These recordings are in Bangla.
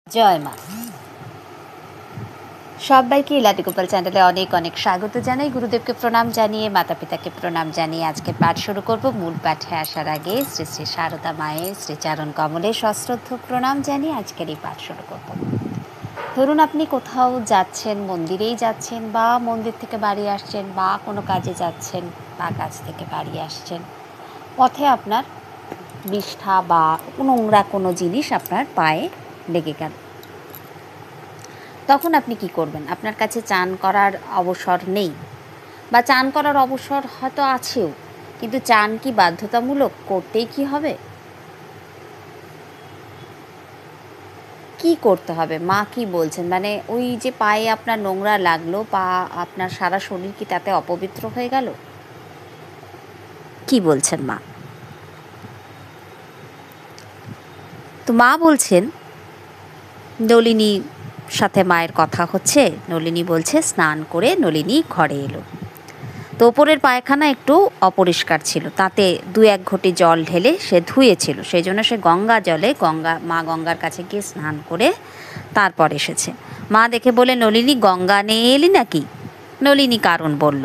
জয় মা। সবাইকে ইলাদি গোপাল চ্যানেলে অনেক অনেক স্বাগত জানাই। গুরুদেবকে প্রণাম জানিয়ে, মাতা পিতাকে প্রণাম জানিয়ে আজকে পাঠ শুরু করব। মূল পাঠে আসার আগে শ্রী শ্রী শারদা মায়ের শ্রীচরণ কমলে সশ্রদ্ধ প্রণাম জানিয়ে আজকের এই পাঠ শুরু করব। ধরুন আপনি কোথাও যাচ্ছেন, মন্দিরেই যাচ্ছেন, বা মন্দির থেকে বাড়ি আসছেন, বা কোনো কাজে যাচ্ছেন, বা কাজ থেকে বাড়ি আসছেন। পথে আপনার বিষ্ঠা বা নোংরা কোনো জিনিস আপনার পায়ে লেগে গেল। তখন আপনি কি করবেন? আপনার কাছে চান করার অবসর নেই, বা চান করার অবসর হয়তো আছেও, কিন্তু চান কি বাধ্যতামূলক? করতেই কি হবে? কি করতে হবে? মা কি বলছেন? মানে ওই যে পায়ে আপনার নোংরা লাগলো, বা আপনার সারা শরীর কি তাতে অপবিত্র হয়ে গেল? কি বলছেন মা? তো মা বলছেন, নলিনী সাথে মায়ের কথা হচ্ছে। নলিনী বলছে, স্নান করে নলিনী ঘরে এলো। তো ওপরের পায়খানা একটু অপরিষ্কার ছিল, তাতে 2-1 ঘটি জল ঢেলে সে ধুয়েছিল। সেই জন্য সে গঙ্গা জলে মা গঙ্গার কাছে গিয়ে স্নান করে তারপর এসেছে। মা দেখে বলে, নলিনী গঙ্গা নিয়ে এলি নাকি? নলিনী কারণ বলল।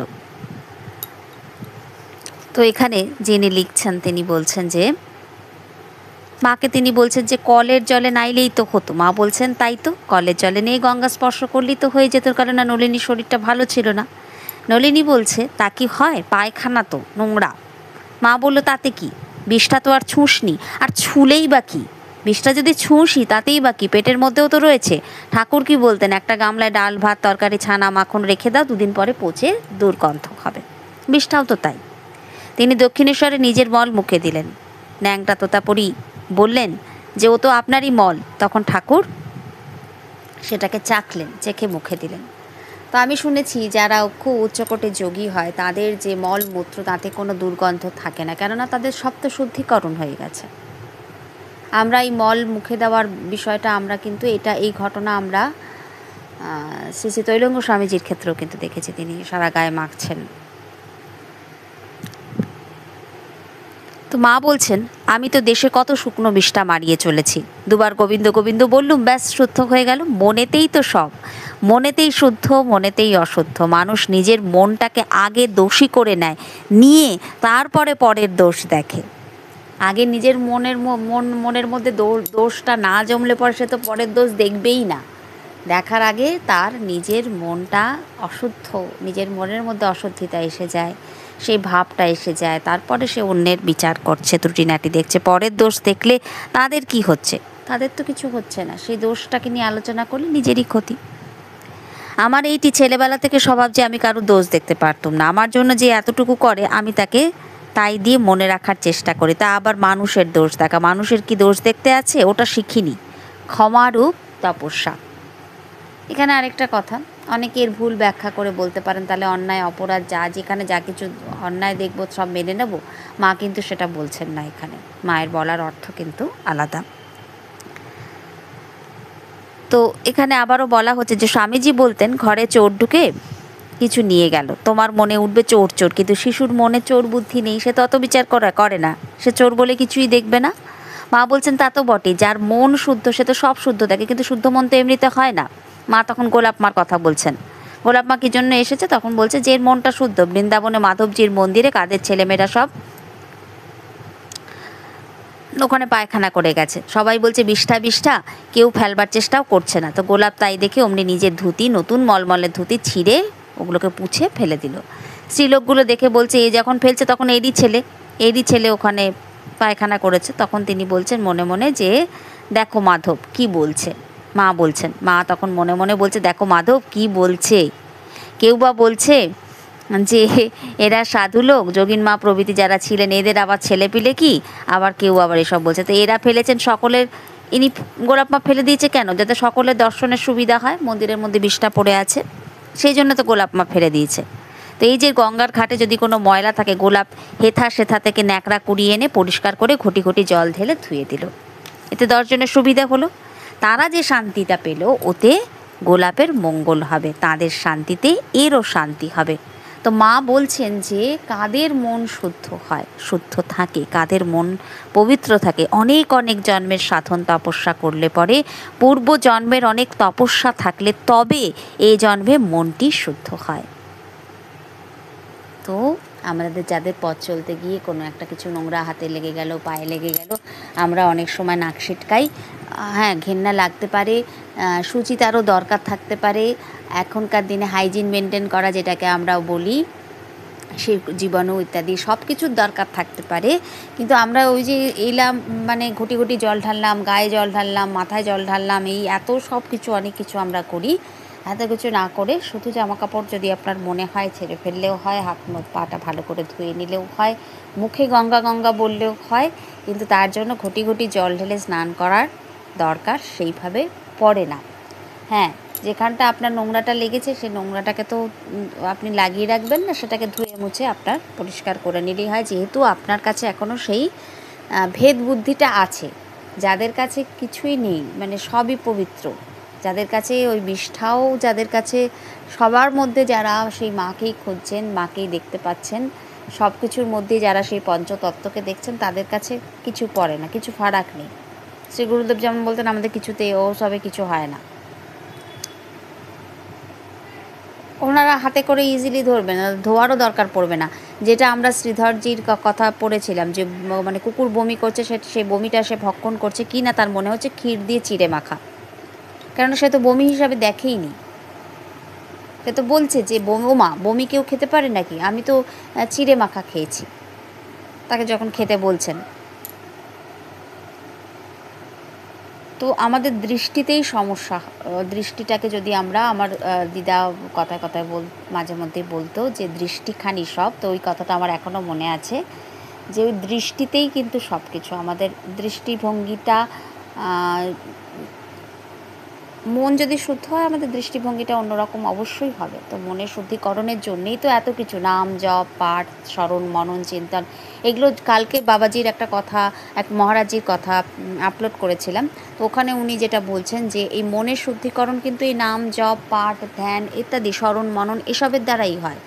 তো এখানে যিনি লিখছেন তিনি বলছেন যে, মাকে তিনি বলছেন যে কলের জলে নাইলেই তো হতো। মা বলছেন, তাই তো, কলের জলে নিয়ে গঙ্গা স্পর্শ করলেই তো হয়ে যেত, কারণ না নলিনীর শরীরটা ভালো ছিল না। নলিনী বলছে, তা কি হয়? পায়খানা তো নোংরা। মা বলল, তাতে কি? বিষটা তো আর ছুঁসনি, আর ছুলেই বা কি? বিষটা যদি ছুঁসি তাতেই বা কি? পেটের মধ্যেও তো রয়েছে। ঠাকুর কি বলতেন? একটা গামলায় ডাল ভাত তরকারি ছানা মাখন রেখে দাও, 2 দিন পরে পচে দুর্গন্ধ হবে। বিষটাও তো তাই। তিনি দক্ষিণেশ্বরে নিজের মল মুখে দিলেন। ন্যাংটা তোতাপরি বললেন যে, ও তো আপনারই মল। তখন ঠাকুর সেটাকে চাখলেন, চেখে মুখে দিলেন। তো আমি শুনেছি যারা খুব উচ্চকোটে যোগী হয় তাদের যে মলমূত্র, তাতে কোনো দুর্গন্ধ থাকে না, কেননা তাদের সপ্ত শুদ্ধিকরণ হয়ে গেছে। আমরা এই মল মুখে দেওয়ার বিষয়টা আমরা কিন্তু এই ঘটনা আমরা শ্রী শ্রী তৈলঙ্গ স্বামীজির ক্ষেত্রেও কিন্তু দেখেছি, তিনি সারা গায়ে মাখছেন। তো মা বলছেন, আমি তো দেশে কত শুকনো বিষ্ঠা মারিয়ে চলেছি, 2বার গোবিন্দ গোবিন্দ বললুম, ব্যাস শুদ্ধ হয়ে গেল। মনেতেই তো সব, মনেতেই শুদ্ধ, মনেতেই অশুদ্ধ। মানুষ নিজের মনটাকে আগে দোষী করে নেয়, নিয়ে তারপরে পরের দোষ দেখে। আগে নিজের মনের মধ্যে দোষটা না জমলে পরে সে তো পরের দোষ দেখবেই না। দেখার আগে তার নিজের মনটা অশুদ্ধ, নিজের মনের মধ্যে অশুদ্ধিতা এসে যায়, সেই ভাবটা এসে যায়, তারপরে সে অন্যের বিচার করছে, ত্রুটিনাটি দেখছে। পরের দোষ দেখলে তাদের কি হচ্ছে? তাদের তো কিছু হচ্ছে না। সেই দোষটাকে নিয়ে আলোচনা করলে নিজেরই ক্ষতি। আমার এইটি ছেলেবেলা থেকে স্বভাব যে আমি কারো দোষ দেখতে পারতাম না। আমার জন্য যে এতটুকু করে আমি তাকে তাই দিয়ে মনে রাখার চেষ্টা করি। তা আবার মানুষের দোষ দেখা, মানুষের কি দোষ দেখতে আছে? ওটা শিখিনি। ক্ষমারূপ তপস্যা। এখানে আরেকটা কথা, অনেকের ভুল ব্যাখ্যা করে বলতে পারেন, তাহলে অন্যায় অপরাধ যেখানে যা কিছু অন্যায় দেখব সব মেনে নেব। মা কিন্তু সেটা বলছেন না। এখানে মায়ের বলার অর্থ কিন্তু আলাদা। তো এখানে আবারও বলা হচ্ছে যে, স্বামীজি বলতেন, ঘরে চোর ঢুকে কিছু নিয়ে গেল, তোমার মনে উঠবে চোর চোর, কিন্তু শিশুর মনে চোর বুদ্ধি নেই, সে তত বিচার করে না, সে চোর বলে কিছুই দেখবে না। মা বলছেন, তা তো বটে, যার মন শুদ্ধ সে তো সব শুদ্ধ দেখে, কিন্তু শুদ্ধ মন তো এমনিতে হয় না। মা তখন গোলাপ মার কথা বলছেন। গোলাপ মা কী জন্য এসেছে? তখন বলছে, যে মনটা শুদ্ধ, বৃন্দাবনে মাধবজির মন্দিরে কাদের ছেলেমেয়েরা সব ওখানে পায়খানা করে গেছে, সবাই বলছে বিষ্ঠা বিষ্ঠা, কেউ ফেলবার চেষ্টাও করছে না। তো গোলাপ তাই দেখে অমনি নিজের ধুতি, নতুন মলমলের ধুতি ছিঁড়ে ওগুলোকে পুছে ফেলে দিল। স্ত্রীলোকগুলো দেখে বলছে, এ যখন ফেলছে তখন এরই ছেলে ওখানে পায়খানা করেছে। তখন তিনি বলছেন মনে মনে যে, দেখো মাধব কি বলছে। মা বলছেন, মা তখন মনে মনে বলছে, দেখো মাধব কি বলছে। কেউ বা বলছে যে এরা সাধু লোক, যোগিন মা প্রভৃতি যারা ছিলেন, এদের আবার ছেলেপিলে কি? আবার কেউ আবার এসব বলছে। তো এরা ফেলেছেন সকলের, ইনি গোলাপ মা ফেলে দিয়েছে কেন? যাতে সকলের দর্শনের সুবিধা হয়। মন্দিরের মধ্যে বিষটা পড়ে আছে, সেই জন্য তো গোলাপ মা ফেলে দিয়েছে। তো এই যে গঙ্গার ঘাটে যদি কোনো ময়লা থাকে, গোলাপ হেথা সেথা থেকে ন্যাকড়া কুড়িয়ে এনে পরিষ্কার করে ঘটি ঘটি জল ঢেলে ধুয়ে দিল। এতে 10 জনের সুবিধা হলো। তারা যে শান্তিটা পেল, ওতে গোলাপের মঙ্গল হবে, তাদের শান্তিতে এরও শান্তি হবে। তো মা বলছেন যে কাদের মন শুদ্ধ হয়, শুদ্ধ থাকে, কাদের মন পবিত্র থাকে, অনেক অনেক জন্মের সাধন তপস্যা করলে পরে, পূর্ব জন্মের অনেক তপস্যা থাকলে তবে এই জন্মে মনটি শুদ্ধ হয়। তো আমাদের যাদের পথ চলতে গিয়ে কোনো একটা কিছু নোংরা হাতে লেগে গেল, পায়ে লেগে গেল, আমরা অনেক সময় নাক সিটকাই, হ্যাঁ ঘেন্না লাগতে পারে, সুচিতারও দরকার থাকতে পারে, এখনকার দিনে হাইজিন মেনটেন করা যেটাকে আমরা বলি, সে জীবাণু ইত্যাদি সব কিছুর দরকার থাকতে পারে। কিন্তু আমরা ওই যে এলাম, মানে ঘুটি ঘুটি জল ঢাললাম, গায়ে জল ঢাললাম, মাথায় জল ঢাললাম, এই এত সব কিছু অনেক কিছু আমরা করি। এত কিছু না করে শুধু জামা কাপড় যদি আপনার মনে হয় ছেড়ে ফেললেও হয়, হাত মুখ পাটা ভালো করে ধুয়ে নিলেও হয়, মুখে গঙ্গা গঙ্গা বললেও হয়, কিন্তু তার জন্য ঘুটি ঘুটি জল ঢেলে স্নান করার দরকার সেইভাবে পড়ে না। হ্যাঁ, যেখানটা আপনার নোংরাটা লেগেছে সেই নোংরাটাকে তো আপনি লাগিয়ে রাখবেন না, সেটাকে ধুয়ে মুছে আপনার পরিষ্কার করে নিলেই হয়। যেহেতু আপনার কাছে এখনও সেই ভেদ বুদ্ধিটা আছে, যাদের কাছে কিছুই নেই, মানে সবই পবিত্র, যাদের কাছে ওই বিষ্ঠাও, যাদের কাছে সবার মধ্যে যারা সেই মাকেই খুঁজছেন, মাকেই দেখতে পাচ্ছেন, সব কিছুর মধ্যে যারা সেই পঞ্চতত্ত্বকে দেখছেন, তাদের কাছে কিছু পড়ে না, কিছু ফারাক নেই। শ্রী গুরুদেব যেমন বলতেন, আমাদের কিছুতে ও সবে কিছু হয় না। ওনারা হাতে করে ইজিলি ধরবে না, ধোয়ারও দরকার পড়বে না। যেটা আমরা শ্রীধরজির কথা পড়েছিলাম যে মানে কুকুর বমি করছে, সেই বমিটা সে ভক্ষণ করছে কি না তার মনে হচ্ছে ক্ষীর দিয়ে চিড়ে মাখা, কেননা সে তো বমি হিসাবে দেখেইনি। সে তো বলছে যে মা বমি কেউ খেতে পারে নাকি, আমি তো চিড়ে মাখা খেয়েছি, তাকে যখন খেতে বলছেন। তো আমাদের দৃষ্টিতেই সমস্যা। দৃষ্টিটাকে যদি আমরা, আমার দিদা কথায় কথায় মাঝে মধ্যেই বলতো যে দৃষ্টিখানি সব, তো ওই কথাটা আমার এখনও মনে আছে, যে ওই দৃষ্টিতেই কিন্তু সব কিছু। আমাদের দৃষ্টিভঙ্গিটা, মন যদি শুদ্ধ হয় আমাদের দৃষ্টিভঙ্গিটা অন্যরকম অবশ্যই হবে। তো মনের শুদ্ধিকরণের জন্যেই তো এত কিছু, নাম জপ পাঠ স্মরণ মনন চিন্তন, এগুলো। কালকে বাবাজির একটা কথা, এক মহারাজজির কথা আপলোড করেছিলাম, তো ওখানে উনি যেটা বলছেন যে এই মনের শুদ্ধিকরণ কিন্তু এই নাম জপ পাঠ ধ্যান ইত্যাদি স্মরণ মনন এসবের দ্বারাই হয়।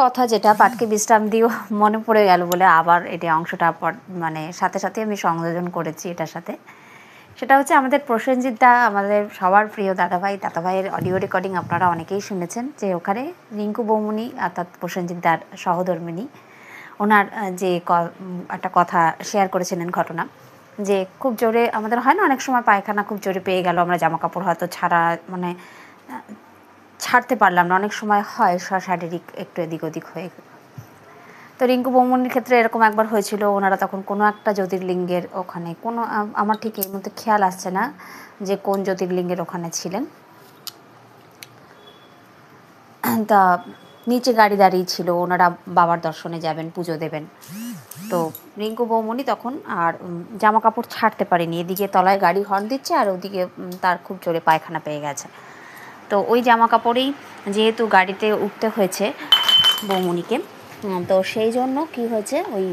কথা যেটা পাঠকে বিশ্রাম দিয়েও মনে পড়ে গেল বলে আবার এটা অংশটা মানে সাথে সাথে আমি সংযোজন করেছি এটার সাথে। সেটা হচ্ছে আমাদের প্রসেনজিৎ দা, আমাদের সবার প্রিয় দাদাভাইয়ের অডিও রেকর্ডিং আপনারা অনেকেই শুনেছেন, যে ওখানে রিঙ্কু বৌমনি অর্থাৎ প্রসেনজিৎ দার সহধর্মিণী, ওনার যে একটা কথা শেয়ার করেছিলেন ঘটনা, যে খুব জোরে আমাদের হয় না অনেক সময় পায়খানা খুব জোরে পেয়ে গেল, আমরা জামা কাপড় হয়তো মানে ছাড়তে পারলাম না, অনেক সময় হয় শারীরিক একটু এদিক ওদিক হয়ে। তো রিঙ্কু বৌমনির ক্ষেত্রে এরকম একবার হয়েছিল, ওনারা তখন কোনো একটা জ্যোতির্লিঙ্গের ওখানে, কোনো আমার ঠিক এই মধ্যে খেয়াল আসছে না যে কোন জ্যোতির্লিঙ্গের ওখানে ছিলেন, তা নিচে গাড়ি দাঁড়িয়ে ছিল, ওনারা বাবার দর্শনে যাবেন, পুজো দেবেন। তো রিঙ্কু বৌমনি তখন আর জামা কাপড় ছাড়তে পারেনি, এদিকে তলায় গাড়ি হর্ন দিচ্ছে আর ওদিকে তার খুব জোরে পায়খানা পেয়ে গেছে। তো ওই জামা কাপড়েই যেহেতু গাড়িতে উঠতে হয়েছে বৌমনিকে, তো সেই জন্য কি হয়েছে, ওই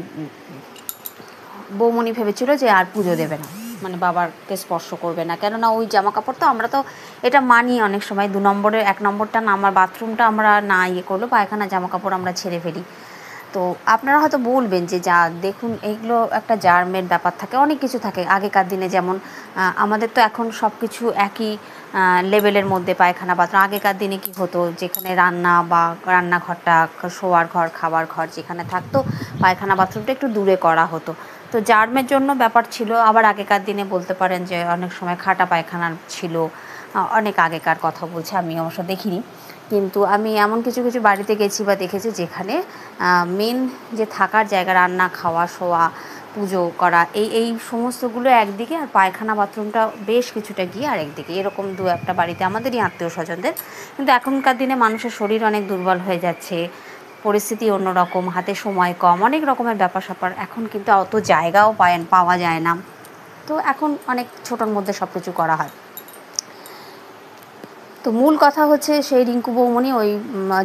বৌমনি ভেবেছিল যে আর পুজো দেবে না, মানে বাবারকে স্পর্শ করবে না, কেননা ওই জামা কাপড় তো আমরা তো এটা মানি অনেক সময় 2 নম্বরের 1 নম্বরটা না, আমার বাথরুমটা আমরা না করলো, পায়খানা জামা কাপড় আমরা ছেড়ে ফেলি। তো আপনারা হয়তো বলবেন যে যা দেখুন এইগুলো একটা জার্মের ব্যাপার থাকে, অনেক কিছু থাকে। আগেকার দিনে যেমন আমাদের তো এখন সব কিছু একই লেভেলের মধ্যে পায়খানা বাথরুম। আগেকার দিনে কি হতো, যেখানে রান্না বা রান্নাঘরটা, শোয়ার ঘর, খাবার ঘর যেখানে থাকতো, পায়খানা বাথরুমটা একটু দূরে করা হতো, তো জার্মের জন্য ব্যাপার ছিল। আবার আগেকার দিনে বলতে পারেন যে অনেক সময় খাটা পায়খানা ছিল, অনেক আগেকার কথা বলছি, আমি অবশ্য দেখিনি, কিন্তু আমি এমন কিছু কিছু বাড়িতে গেছি বা দেখেছি যেখানে মেন যে থাকার জায়গা, রান্না খাওয়া শোয়া পুজো করা এই সমস্তগুলো একদিকে, আর পায়খানা বাথরুমটা বেশ কিছুটা গিয়ে আরেকদিকে, এরকম 2-1টা বাড়িতে আমাদেরই আত্মীয় স্বজনদের। কিন্তু এখনকার দিনে মানুষের শরীর অনেক দুর্বল হয়ে যাচ্ছে, পরিস্থিতি অন্যরকম, হাতে সময় কম, অনেক রকমের ব্যাপার স্যাপার, এখন কিন্তু অত জায়গাও পাওয়া যায় না, তো এখন অনেক ছোটোর মধ্যে সব কিছু করা হয়। তো মূল কথা হচ্ছে সেই রিঙ্কু বৌমনি ওই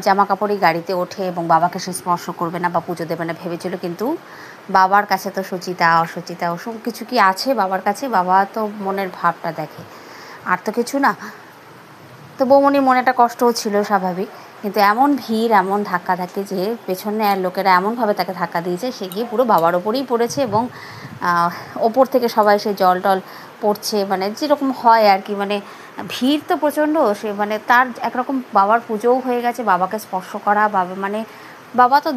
জামা কাপড়ই গাড়িতে ওঠে এবং বাবাকে সে স্পর্শ করবে না বা পুজো দেবে না ভেবেছিল, কিন্তু বাবার কাছে তো সুচিতা অসুচিতা ওসব কিছু কি আছে বাবার কাছে? বাবা তো মনের ভাবটা দেখে, আর তো কিছু না। তো বৌমনির মনে একটা কষ্টও ছিল স্বাভাবিক, কিন্তু এমন ভিড়, এমন ধাক্কাধাক্কি যে পেছনে লোকেরা এমনভাবে তাকে ধাক্কা দিয়েছে, সে গিয়ে পুরো বাবার ওপরেই পড়েছে এবং ওপর থেকে সবাই সেই জল টল পড়ছে, মানে যেরকম হয় আর কি, মানে ভিড় তো প্রচণ্ড। সে মানে তার একরকম বাবার পুজোও হয়ে গেছে, বাবাকে স্পর্শ করা, বাবা মানে বাবা তো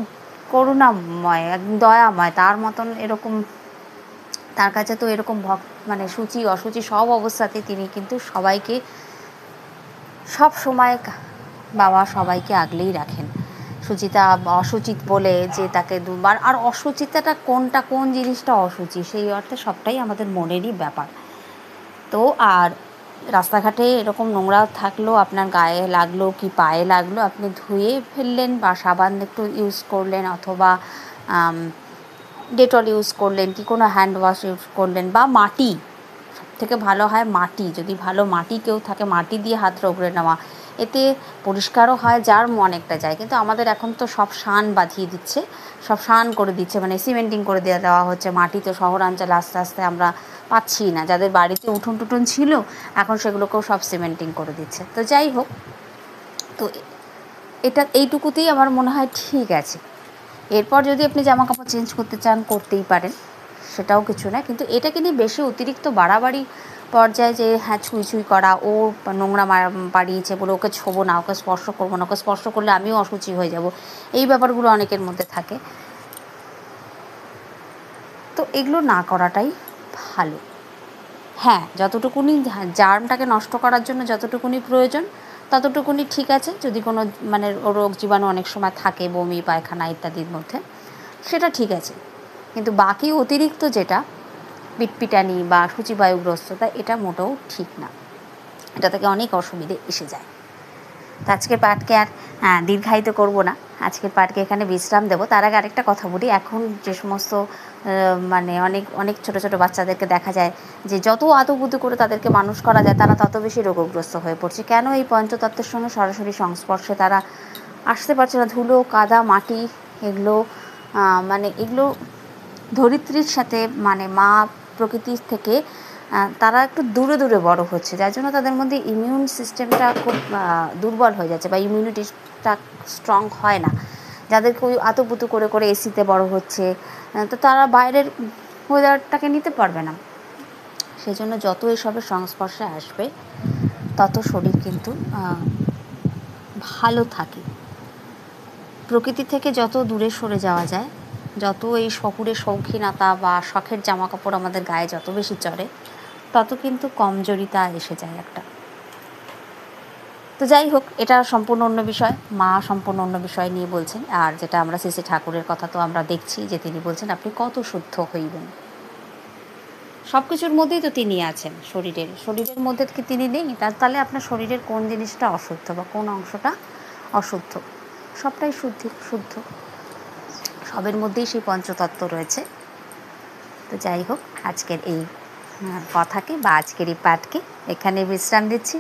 করুণাময়, একদম দয়াময়, তার মতন এরকম তার কাছে তো এরকম মানে সূচি অসুচি সব অবস্থাতে তিনি কিন্তু সবাইকে সব সময় বাবা সবাইকে আগলেই রাখেন। সুচিতা অসুচিত বলে যে তাকে দুবার, আর অসুচিতাটা কোনটা, কোন জিনিসটা অসুচি, সেই অর্থে সবটাই আমাদের মনেরই ব্যাপার। তো আর রাস্তাঘাটে এরকম নোংরা থাকলো, আপনার গায়ে লাগলো কি পায়ে লাগলো, আপনি ধুয়ে ফেললেন বা সাবান একটু ইউজ করলেন, অথবা ডেটল ইউজ করলেন, কি কোনো হ্যান্ড ওয়াশ ইউজ করলেন, বা মাটি, থেকে ভালো হয় মাটি, যদি ভালো মাটি কেউ থাকে মাটি দিয়ে হাত রগড়ে নেওয়া, এতে পরিষ্কারও হয়, যার অনেকটা যায়। কিন্তু আমাদের এখন তো সব শান বাঁধিয়ে দিচ্ছে, সব শান করে দিচ্ছে, মানে সিমেন্টিং করে দেওয়া হচ্ছে। মাটি তো শহরাঞ্চলে আস্তে আস্তে আমরা পাচ্ছি না, যাদের বাড়িতে উঠোন টুঠোন ছিল এখন সেগুলোকেও সব সিমেন্টিং করে দিচ্ছে। তো যাই হোক, তো এটা এইটুকুতেই আমার মনে হয় ঠিক আছে। এরপর যদি আপনি জামা কাপড় চেঞ্জ করতে চান করতেই পারেন, সেটাও কিছু না, কিন্তু এটাকে নিয়ে বেশি অতিরিক্ত বাড়াবাড়ি পর্যায়ে যে হ্যাঁ ছুঁই ছুঁই করা, ও নোংরা বাড়িয়েছে বলে ওকে ছোবো না, ওকে স্পর্শ করবো না, ওকে স্পর্শ করলে আমিও অসুচি হয়ে যাব, এই ব্যাপারগুলো অনেকের মধ্যে থাকে। তো এগুলো না করাটাই ভালো। হ্যাঁ, যতটুকুনি জার্মটাকে নষ্ট করার জন্য যতটুকুনি প্রয়োজন ততটুকুনি ঠিক আছে। যদি কোনো মানে রোগ জীবাণু অনেক সময় থাকে বমি পায়খানা ইত্যাদির মধ্যে, সেটা ঠিক আছে, কিন্তু বাকি অতিরিক্ত যেটা পিটপিটানি বা সূচিবায়ুগ্রস্ততা, এটা মোটেও ঠিক না, এটা থেকে অনেক অসুবিধে এসে যায়। তো আজকের পাঠকে আর দীর্ঘায়িত করব না, আজকের পাঠকে এখানে বিশ্রাম দেবো। তার আগে আরেকটা কথা বলি, এখন যে সমস্ত মানে অনেক অনেক ছোটো ছোটো বাচ্চাদেরকে দেখা যায় যে যত আতুপুতু করে তাদেরকে মানুষ করা যায়, তারা তত বেশি রোগগ্রস্ত হয়ে পড়ছে। কেন? এই পঞ্চতত্ত্বের সঙ্গে সরাসরি সংস্পর্শে তারা আসতে পারছে না। ধুলো, কাদা, মাটি, এগুলো মানে এগুলো ধরিত্রীর সাথে, মানে মা প্রকৃতির থেকে তারা একটু দূরে দূরে বড় হচ্ছে, যার জন্য তাদের মধ্যে ইমিউন সিস্টেমটা খুব দুর্বল হয়ে যাচ্ছে বা ইমিউনিটিটা স্ট্রং হয় না। যাদেরকে ওই আতুপুতু করে করে এসিতে বড় হচ্ছে, তো তারা বাইরের ওয়েদারটাকে নিতে পারবে না। সেই জন্য যত এসবের সংস্পর্শে আসবে তত শরীর কিন্তু ভালো থাকে। প্রকৃতি থেকে যত দূরে সরে যাওয়া যায়, যত এই শহুরে শৌখিনতা বা শখের জামা কাপড় আমাদের গায়ে যত বেশি চড়ে, তত কিন্তু কমজোরিতা এসে যায় একটা। তো যাই হোক, এটা সম্পূর্ণ অন্য বিষয়, মা সম্পূর্ণ অন্য বিষয় নিয়ে বলছেন। আর যেটা আমরা শ্রী ঠাকুরের কথা তো আমরা দেখছি যে তিনি বলছেন আপনি কত শুদ্ধ হইবেন। সব কিছুর মধ্যেই তো তিনি আছেন, শরীরের মধ্যে কি তিনি নেই? তাহলে আপনার শরীরের কোন জিনিসটা অশুদ্ধ বা কোন অংশটা অশুদ্ধ? সবটাই শুদ্ধ, সবের মধ্যেই সেই পঞ্চতত্ত্ব রয়েছে। তো যাই হোক, আজকের এই কথাকে বা আজকের এই পাঠকে এখানে বিশ্রাম দিচ্ছি।